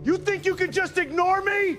You think you can just ignore me?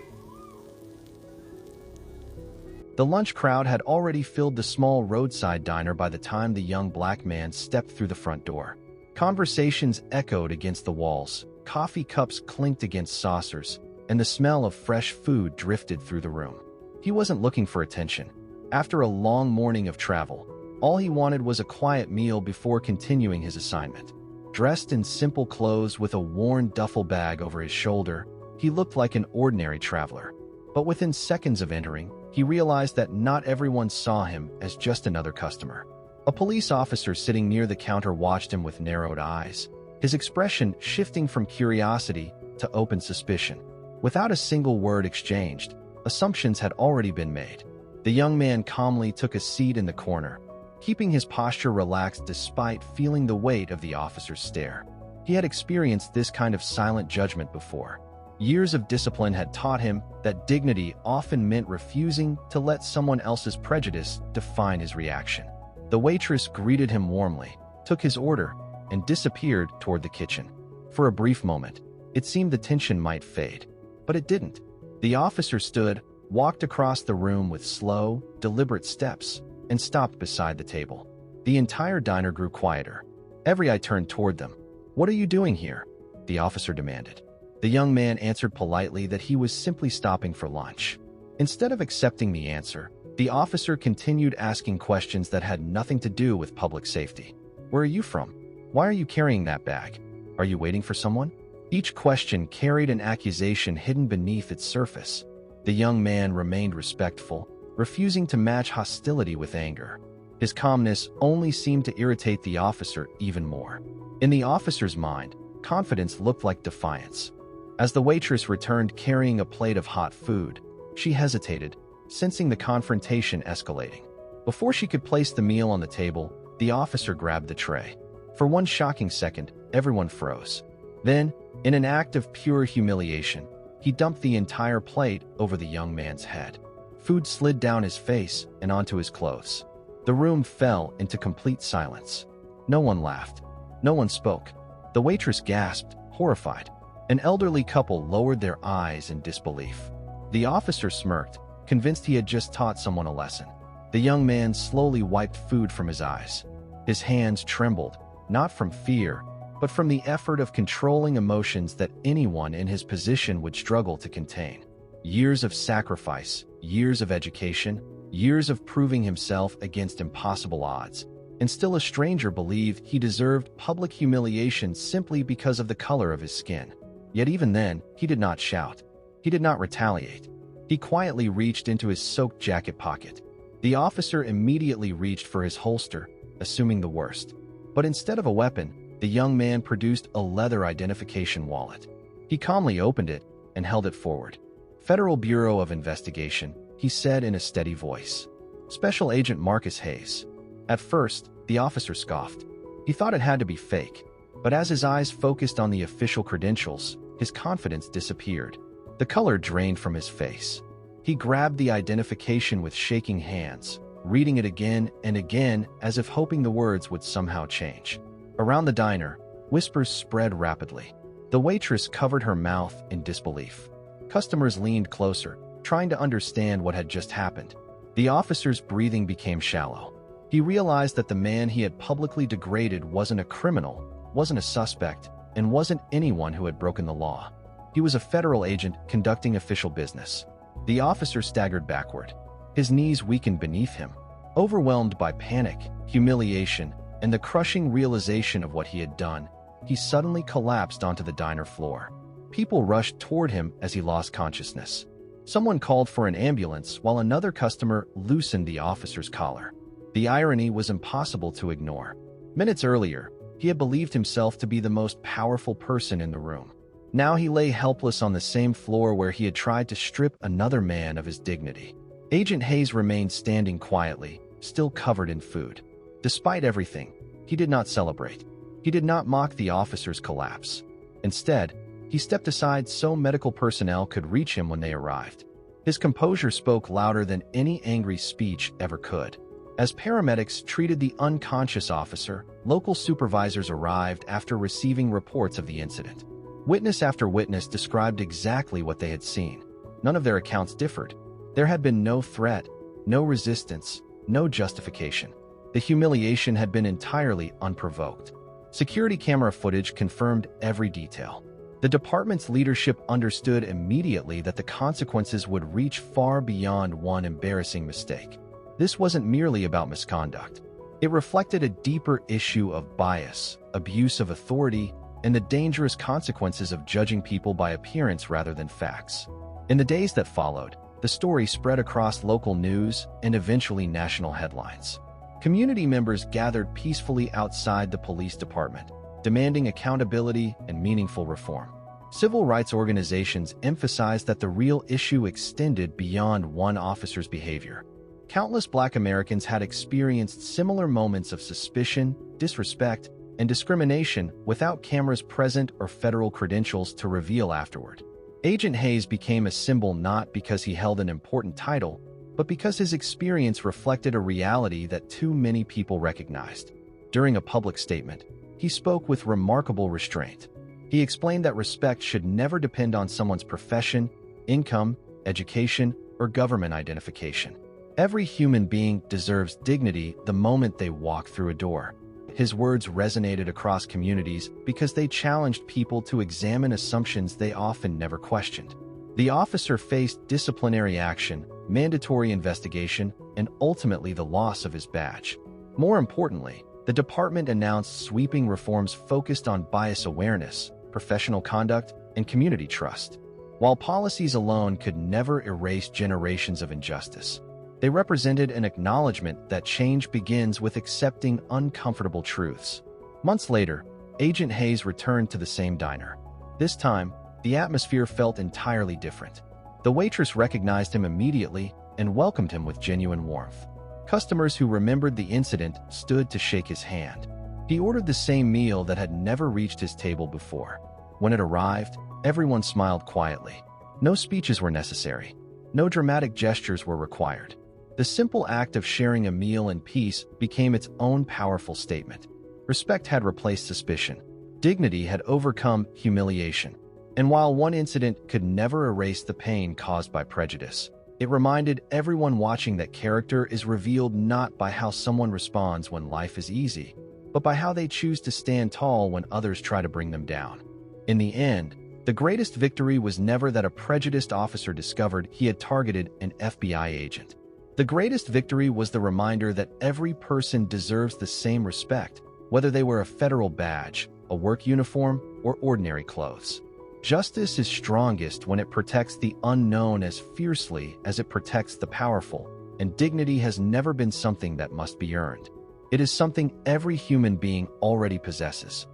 The lunch crowd had already filled the small roadside diner by the time the young black man stepped through the front door. Conversations echoed against the walls, coffee cups clinked against saucers, and the smell of fresh food drifted through the room. He wasn't looking for attention. After a long morning of travel, all he wanted was a quiet meal before continuing his assignment. Dressed in simple clothes with a worn duffel bag over his shoulder, he looked like an ordinary traveler. But within seconds of entering, he realized that not everyone saw him as just another customer. A police officer sitting near the counter watched him with narrowed eyes, his expression shifting from curiosity to open suspicion. Without a single word exchanged, assumptions had already been made. The young man calmly took a seat in the corner, keeping his posture relaxed despite feeling the weight of the officer's stare. He had experienced this kind of silent judgment before. Years of discipline had taught him that dignity often meant refusing to let someone else's prejudice define his reaction. The waitress greeted him warmly, took his order, and disappeared toward the kitchen. For a brief moment, it seemed the tension might fade, but it didn't. The officer stood, walked across the room with slow, deliberate steps, and stopped beside the table. The entire diner grew quieter. Every eye turned toward them. "What are you doing here?" the officer demanded. The young man answered politely that he was simply stopping for lunch. Instead of accepting the answer, the officer continued asking questions that had nothing to do with public safety. "Where are you from? Why are you carrying that bag? Are you waiting for someone?" Each question carried an accusation hidden beneath its surface. The young man remained respectful, refusing to match hostility with anger. His calmness only seemed to irritate the officer even more. In the officer's mind, confidence looked like defiance. As the waitress returned carrying a plate of hot food, she hesitated, sensing the confrontation escalating. Before she could place the meal on the table, the officer grabbed the tray. For one shocking second, everyone froze. Then, in an act of pure humiliation, he dumped the entire plate over the young man's head. Food slid down his face and onto his clothes. The room fell into complete silence. No one laughed. No one spoke. The waitress gasped, horrified. An elderly couple lowered their eyes in disbelief. The officer smirked, convinced he had just taught someone a lesson. The young man slowly wiped food from his eyes. His hands trembled, not from fear, but from the effort of controlling emotions that anyone in his position would struggle to contain. Years of sacrifice, years of education, years of proving himself against impossible odds, and still a stranger believed he deserved public humiliation simply because of the color of his skin. Yet even then, he did not shout. He did not retaliate. He quietly reached into his soaked jacket pocket. The officer immediately reached for his holster, assuming the worst. But instead of a weapon, the young man produced a leather identification wallet. He calmly opened it and held it forward. "Federal Bureau of Investigation," he said in a steady voice. "Special Agent Marcus Hayes." At first, the officer scoffed. He thought it had to be fake, but as his eyes focused on the official credentials, his confidence disappeared. The color drained from his face. He grabbed the identification with shaking hands, reading it again and again as if hoping the words would somehow change. Around the diner, whispers spread rapidly. The waitress covered her mouth in disbelief. Customers leaned closer, trying to understand what had just happened. The officer's breathing became shallow. He realized that the man he had publicly degraded wasn't a criminal, wasn't a suspect, and wasn't anyone who had broken the law. He was a federal agent conducting official business. The officer staggered backward. His knees weakened beneath him. Overwhelmed by panic, humiliation, and the crushing realization of what he had done, he suddenly collapsed onto the diner floor. People rushed toward him as he lost consciousness. Someone called for an ambulance while another customer loosened the officer's collar. The irony was impossible to ignore. Minutes earlier, he had believed himself to be the most powerful person in the room. Now he lay helpless on the same floor where he had tried to strip another man of his dignity. Agent Hayes remained standing quietly, still covered in food. Despite everything, he did not celebrate. He did not mock the officer's collapse. Instead, he stepped aside so medical personnel could reach him when they arrived. His composure spoke louder than any angry speech ever could. As paramedics treated the unconscious officer, local supervisors arrived after receiving reports of the incident. Witness after witness described exactly what they had seen. None of their accounts differed. There had been no threat, no resistance, no justification. The humiliation had been entirely unprovoked. Security camera footage confirmed every detail. The department's leadership understood immediately that the consequences would reach far beyond one embarrassing mistake. This wasn't merely about misconduct. It reflected a deeper issue of bias, abuse of authority, and the dangerous consequences of judging people by appearance rather than facts. In the days that followed, the story spread across local news and eventually national headlines. Community members gathered peacefully outside the police department, demanding accountability and meaningful reform. Civil rights organizations emphasized that the real issue extended beyond one officer's behavior. Countless Black Americans had experienced similar moments of suspicion, disrespect, and discrimination without cameras present or federal credentials to reveal afterward. Agent Hayes became a symbol not because he held an important title, but because his experience reflected a reality that too many people recognized. During a public statement, he spoke with remarkable restraint. He explained that respect should never depend on someone's profession, income, education, or government identification. Every human being deserves dignity the moment they walk through a door. His words resonated across communities because they challenged people to examine assumptions they often never questioned. The officer faced disciplinary action, mandatory investigation, and ultimately the loss of his badge. More importantly, the department announced sweeping reforms focused on bias awareness, professional conduct, and community trust. While policies alone could never erase generations of injustice, they represented an acknowledgement that change begins with accepting uncomfortable truths. Months later, Agent Hayes returned to the same diner. This time, the atmosphere felt entirely different. The waitress recognized him immediately and welcomed him with genuine warmth. Customers who remembered the incident stood to shake his hand. He ordered the same meal that had never reached his table before. When it arrived, everyone smiled quietly. No speeches were necessary. No dramatic gestures were required. The simple act of sharing a meal in peace became its own powerful statement. Respect had replaced suspicion. Dignity had overcome humiliation. And while one incident could never erase the pain caused by prejudice, it reminded everyone watching that character is revealed not by how someone responds when life is easy, but by how they choose to stand tall when others try to bring them down. In the end, the greatest victory was never that a prejudiced officer discovered he had targeted an FBI agent. The greatest victory was the reminder that every person deserves the same respect, whether they wear a federal badge, a work uniform, or ordinary clothes. Justice is strongest when it protects the unknown as fiercely as it protects the powerful, and dignity has never been something that must be earned. It is something every human being already possesses.